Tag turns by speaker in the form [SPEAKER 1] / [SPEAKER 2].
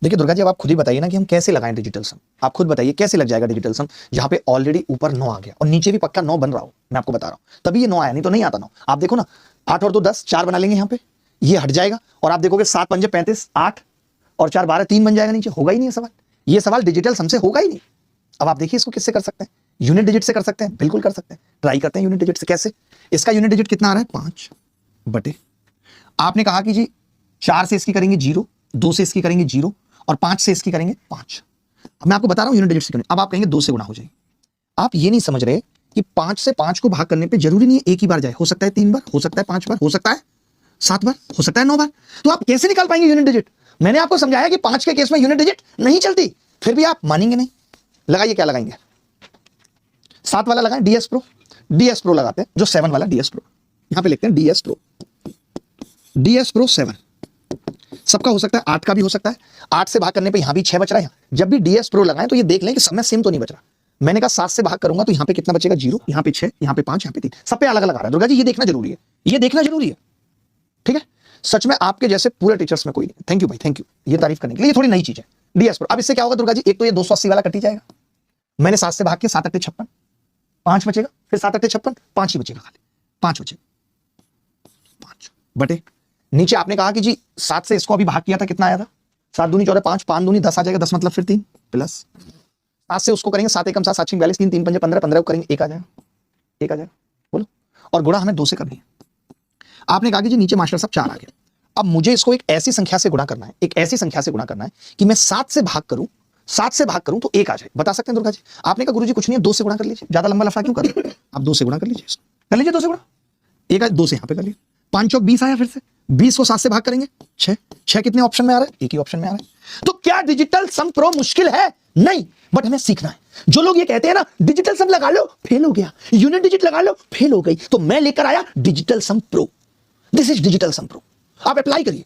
[SPEAKER 1] देखिए दुर्गा जी, अब आप खुद ही बताइए ना कि हम कैसे लगाएं डिजिटल सम। आप खुद बताइए कैसे लग जाएगा डिजिटल सम, जहां पे ऑलरेडी ऊपर 9 आ गया और नीचे भी पक्का 9 बन रहा हो। मैं आपको बता रहा हूं, तभी ये 9 आया, नहीं तो नहीं आता 9। आप देखो ना, 8 और 2 10, 4 बना लेंगे यहाँ पे, ये हट जाएगा और आप देखोगे 7 पंजे 35, 8 और 4 12, 3 बन जाएगा नीचे। होगा ही नहीं सवाल, ये सवाल डिजिटल सम से होगा ही नहीं। अब आप देखिए इसको किससे कर सकते हैं, यूनिट डिजिट से कर सकते हैं, बिल्कुल कर सकते हैं। ट्राई करते हैं यूनिट डिजिट से। कैसे? इसका यूनिट डिजिट कितना आ रहा है, 5 बटे, आपने कहा कि जी 4 से इसकी करेंगे 0, 2 से इसकी करेंगे 0 और 5 से इसकी करेंगे 5। अब मैं आपको बता रहा हूं यूनिट डिजिट से क्यों नहीं। अब आप कहेंगे 2 से गुणा हो जाएगी। आप ये नहीं समझ रहे कि 5 से 5 को भाग करने पे जरूरी नहीं है एक ही बार जाए, हो सकता है 3 बार, हो सकता है 5 बार, हो सकता है 7 बार, हो सकता है 9 बार। तो आप कैसे निकाल पाएंगे यूनिट डिजिट? मैंने आपको समझाया कि 5 के केस में यूनिट डिजिट नहीं चलती, फिर भी आप मानेंगे नहीं। लगाइए, क्या लगाएंगे? 7 वाला लगाएं, DS Pro। DS Pro लगाते हैं, जो 7 वाला DS Pro, यहां पे लिखते हैं DS Pro, DS Pro 7। सबका हो सकता है, 8 का भी हो सकता है। 8 से भाग करने पे यहां भी 6 बच रहा है। जब भी DS Pro लगाएं तो ये देख लें कि सब में सेम तो नहीं बच रहा। मैंने कहा 7 से भाग करूंगा तो यहां पे कितना बचेगा, 0, यहां पे 6, यहां पे 5, यहां पे 3, सब पे अलग अलग आ रहा है। दुर्गा जी, ये देखना जरूरी है, ये देखना जरूरी है, ठीक है? सच में आपके जैसे पूरे टीचर्स में कोई नहीं। थैंक यू भाई, थैंक यू, ये तारीफ करने के लिए। ये थोड़ी नई चीज है DS Pro। अब इससे क्या होगा दुर्गा जी, एक तो ये 280 वाला कट ही जाएगा। मैंने 7 से भाग के 7 8 56, 5 बचेगा, फिर 7 8 56, 5 ही बचेगा, खाली 5 बचेगा, 5 बटे। नीचे आपने कहा कि जी 7 से इसको अभी भाग किया था, कितना आया था? 7 दूनी 14, 5 5 दूनी 10 आ जाएगा, 10 मतलब फिर 3 प्लस 7 से उसको करेंगे 7 एकम 7, 7 42, 3 3 पंजे 15, 15 को करेंगे 1 आ जाएगा, 1 आ जाएगा, बोलो। और गुणा हमें 2 से करनी है। आपने कहा कि जी नीचे मास्टर साहब 4 आ गया। अब मुझे इसको एक ऐसी संख्या से गुणा करना है, एक ऐसी संख्या से गुणा करना है कि मैं 7 से भाग करूं, 7 से भाग करूं तो 1 आ जाए। बता सकते हैं दुर्गा जी? आपने कहा गुरुजी कुछ नहीं है, 2 से गुणा कर लीजिए, ज्यादा लंबा लफड़ा क्यों कर रहे हैं? आप 2 से गुणा कर लीजिए, कर लीजिए 2 से गुणा, 1 आ 2 से यहां पे कर लिया, 5 चौक 20 आया। फिर से 20 को 7 से भाग करेंगे 6, 6 कितने ऑप्शन में आ रहा है? एक ही ऑप्शन में आ रहा है। तो क्या डिजिटल सम प्रो मुश्किल है? नहीं, बट हमें सीखना है। जो लोग ये कहते हैं ना डिजिटल सम लगा लो फेल हो गया, यूनिट डिजिट लगा लो फेल हो गई, तो मैं लेकर आया digital sum pro. This is digital sum pro. आप अप्लाई करिए,